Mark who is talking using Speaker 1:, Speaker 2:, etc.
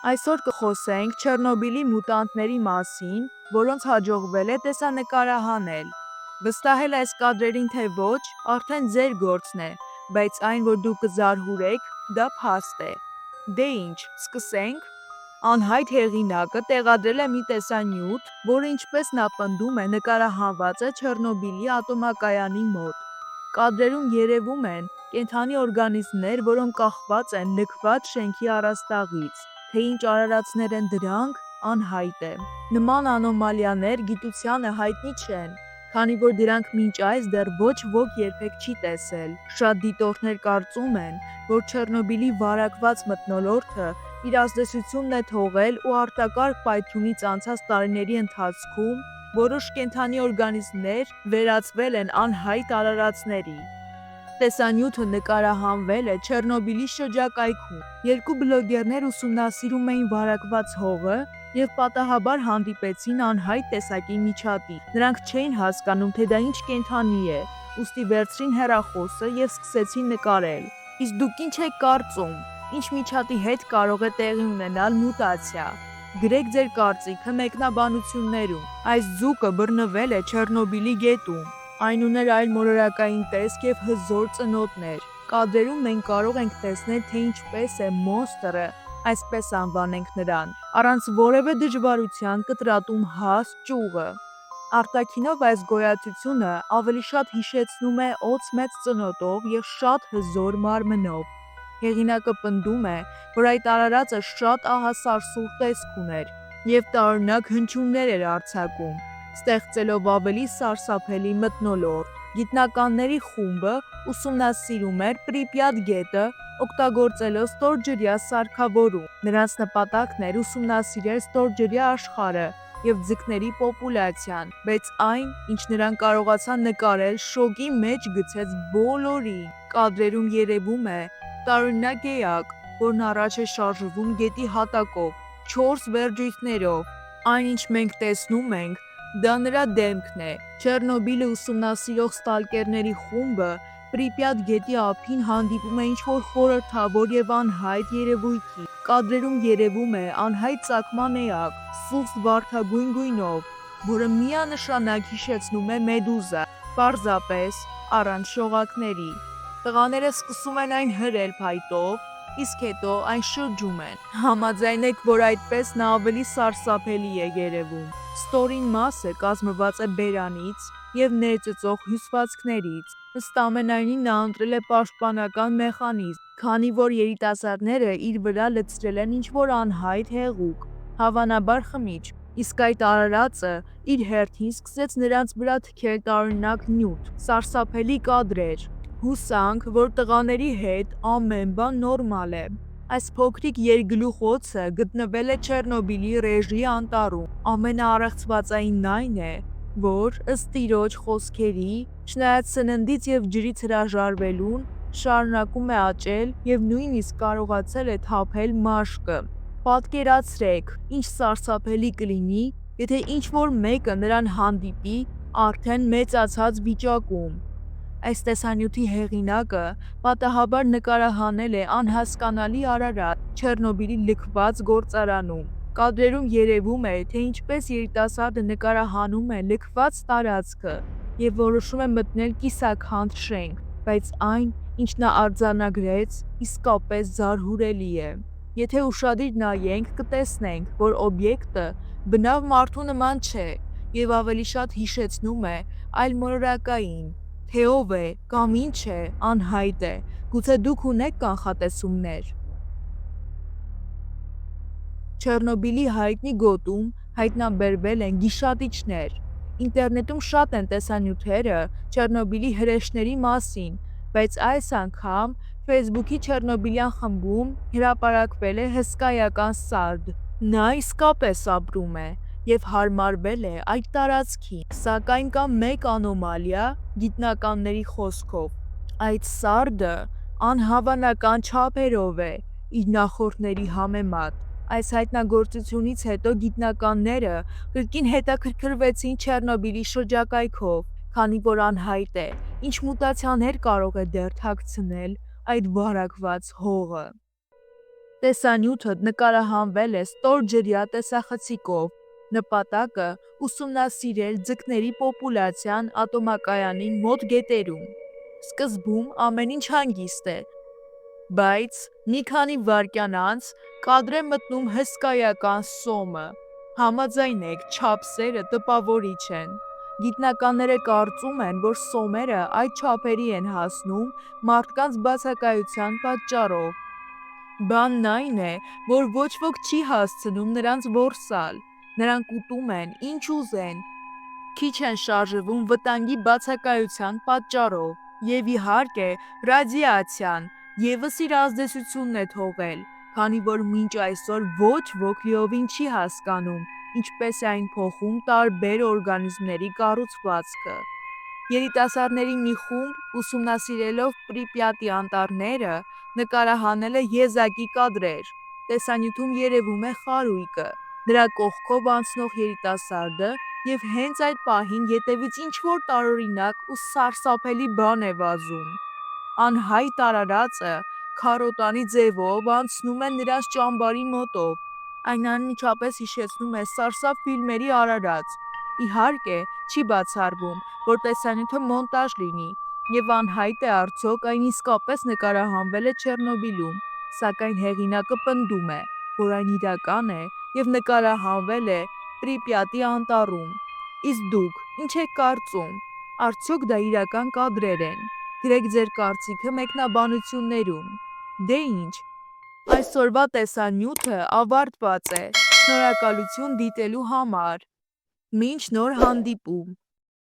Speaker 1: Այսօր կխոսենք Չեռնոբիլի մուտանտների մասին, որոնց հաջողվել է տեսանկարահանել։ Վստահել այս կադրերին թե ոչ, արդեն ձեր գործն է, բայց այն, որ դուք կզարհուրեք, դա փաստ է։ Դե ինչ, սկսենք։ Անհայտ հեղինակը տեղադրել է մի տեսանյութ, որը ինչպես նա պնդում է նկարահանված է Չեռնոբիլի ատոմակայանի մոտ։ Կադրերում երևում են կենդանի օրգանիզմներ, որոնք կախված են լքված շենքի առաստաղից։ Թե ինչ արարածներ են դրանք, անհայտ է։ Նման անոմալիաներ գիտությանը հայտնի չեն, քանի որ դրանք մինչ այս դեռ ոչ ոք երբեք չի տեսել։ Շատ դիտորդներ կարծում են, որ Չեռնոբիլի վարակված մթնոլորտը իր ազդեցությունն է թողել ու արտակարգ պայթյունից անցած տարիների ընթացքում որոշ կենդանի օրգանիզմներ վերածվել են անհայտ արարածների։ Տեսանյութը նկարահանվել է Չեռնոբիլի շրջակայքում։ Երկու բլոգերներ ուսումնասիրում էին վարակված հողը և պատահաբար հանդիպեցին անհայտ տեսակի միջատի։ Նրանք չէին հասկանում, թե դա ինչ կենդանի է, ուստի վերցրին հեռախոսը և սկսեցին նկարել։ Իսկ դուք ինչ եք կարծում, ինչ միջատի հետ կարող է տեղի ունենալ մուտացիա։ Գրեք ձեր կարծիքը մեկնաբանություններում։ Այս ձուկը բռնվել է Չեռնոբիլի գետում։ Այն ուներ այլմոլորակային տեսք և հզոր ծնոտներ։ Կադրերում մենք կարող ենք տեսնել, թե ինչպես է մոնստրը, այսպես անվանենք նրան, առանց որևէ դժվարության կտրատում հաստ ճյուղը։ Արտաքինով այս գոյացությունը ավելի շատ հիշեցնում է օձ մեծ ծնոտով և շատ հզոր մարմնով։ Հեղինակը պնդում է, որ այդ արարածը շատ ահասարսուռ տեսք ուներ և տարօրինակ հնչյուններ էր արձակում, ստեղծելով ավելի սարսափելի մթնոլորտ։ Գիտնականների խումբը ուսումնասիրում էր Պրիպյատ գետը, օգտագործելով ստորջրյա սարքավորում։ Նրանց նպատակն էր ուսումնասիրել ստորջրյա աշխարհը և ձկների պոպուլյացիան, բայց այն, ինչ նրանք կարողացան նկարել, շոկի մեջ գցեց բոլորին։ Կադրերում երևում է տարօրինակ էակ, որն առաջ է շարժվում գետի հատակով, 4 վերջույթներով։ Այն, ինչ մենք տեսնում ենք, դա նրա դեմքն է։ Չեռնոբիլը ուսումնասիրող ստալկերների խումբը Պրիպյատ գետի ափին հանդիպում է ինչ-որ խորհրդավոր և անհայտ երևույթի։ Կադրերում երևում է անհայտ ծագման էակ, սուս վարդագույն գույնով, որը միանշանակ հիշեցնում է մեդուզա, պարզապես առանց շողակների։ Տղաները սկսում են այն հրել փայտով, իսկ հետո այն շրջում են։ Համաձայնեք, որ այդպես նա ավելի սարսափելի է երևում։ Ստորին մասը կազմված է բերանից և ներծծող հյուսվածքներից։ Ըստ ամենայնի նա ընտրել է պաշտպանական մեխանիզմ, քանի որ երիտասարդները իր վրա լցրել են ինչ-որ անհայտ հեղուկ, հավանաբար խմիչք, իսկ այդ արարածը իր հերթին սկսեց նրանց վրա թքել տարօրինակ նյութ։ Սարսափելի կադրեր։ Հուսանք, որ տղաների հետ ամեն բան նորմալ է։ Այս փոքրիկ երկգլուխ գտնվել է Չեռնոբիլի ռեժի անտառում։ Ամենաառեղծվածայինն այն է, որ, ըստ տիրոջ խոսքերի, չնայած սննդից և ջրից հրաժարվելուն, շարունակում է աճել և նույնիսկ կարողացել է թափել մաշկը։ Պատկերացրեք, ինչ սարսափելի կլինի, եթե ինչ-որ մեկը նրան հանդիպի արդեն մեծացած վիճակում։ Այս տեսանյութի հեղինակը պատահաբար նկարահանել է անհասկանալի արարած Չեռնոբիլի լքված գործարանում։ Կադրերում երևում է, թե ինչպես երիտասարդը նկարահանում է լքված տարածքը և որոշում է մտնել կիսաքանդ շենք, բայց այն, ինչ նա արձանագրեց, իսկապես զարհուրելի է։ Եթե ուշադիր նայենք, կտեսնենք, որ օբյեկտը բնավ մարդու նման չէ և ավելի շատ հիշեցնում է այլմոլորակային։ Թե ով է կամ ինչ է, անհայտ է։ Գուցե դուք ունեք կանխատեսումներ։ Չեռնոբիլի հայտնի գոտում հայտնաբերվել են գիշատիչներ։ Ինտերնետում շատ են տեսանյութերը Չեռնոբիլի հրեշների մասին, բայց այս անգամ Facebook-ի չեռնոբիլյան խմբում հրապարակվել է հսկայական սարդ։ Նա իսկապես ապրում է և հարմարվել է այդ տարածքին, սակայն կա մեկ անոմալիա՝ գիտնականների խոսքով, այդ սարդը անհավանական չափերով է իր նախորդների համեմատ։ Այս հայտնագործությունից հետո գիտնականները կրկին հետաքրքրվեցին Չեռնոբիլի շրջակայքով, քանի որ անհայտ է, ինչ մուտացիաներ կարող է դեռ թաքցնել այդ վարակված հողը։ Տեսանյութը նկարահանվել է ստորջրյա տեսախցիկով։ Նպատակը ուսումնասիրել ձկների պոպուլյացիան ատոմակայանի մոտ գետերում։ Սկզբում ամեն ինչ հանգիստ է, բայց մի քանի վայրկյան անց կադր է մտնում հսկայական սոմը։ Համաձայնեք, չափսերը տպավորիչ են։ Գիտնականները կարծում են, որ սոմերը այդ չափերի են հասնում մարդկանց բացակայության պատճառով։ Բանն այն է, որ ոչ ոք չի հասցնում նրանց որսալ։ Նրանք ուտում են, ինչ ուզեն, քիչ են շարժվում վտանգի բացակայության պատճառով։ Եվ իհարկե, ռադիացիան ևս իր ազդեցությունն է թողել, քանի որ մինչ այսօր ոչ ոք լիովին չի հասկանում, ինչպես է այն փոխում տարբեր օրգանիզմների կառուցվածքը։ Երիտասարդների մի խումբ, ուսումնասիրելով Պրիպյատի անտառները, նկարահանել է եզակի կադրեր։ Տեսանյութում երևում է խարույկը, նրա կողքով անցնող երիտասարդը և հենց այդ պահին ետևից ինչ-որ տարօրինակ ու սարսափելի բան է վազում։ Անհայտ արարածը քարոտանի ձևով անցնում է նրանց ճամբարի մոտով։ Այն անմիջապես հիշեցնում է սարսափ ֆիլմերի արարած։ Իհարկե, չի բացառվում, որ տեսանյութը մոնտաժ լինի, և անհայտ է արդյոք այն իսկապես նկարահանվել է Չեռնոբիլում, սակայն հեղինակը պնդում է, որ այն իրական է և նկարահանվել է Պրիպյատի անտառում։ Իսկ դուք ինչ եք կարծում, արդյոք դա իրական կադրեր են։ Գրեք ձեր կարծիքը մեկնաբանություններում։ Դե ինչ, այսօրվա տեսանյութը ավարտված է։ Շնորհակալություն դիտելու համար։ Մինչ նոր հանդիպում։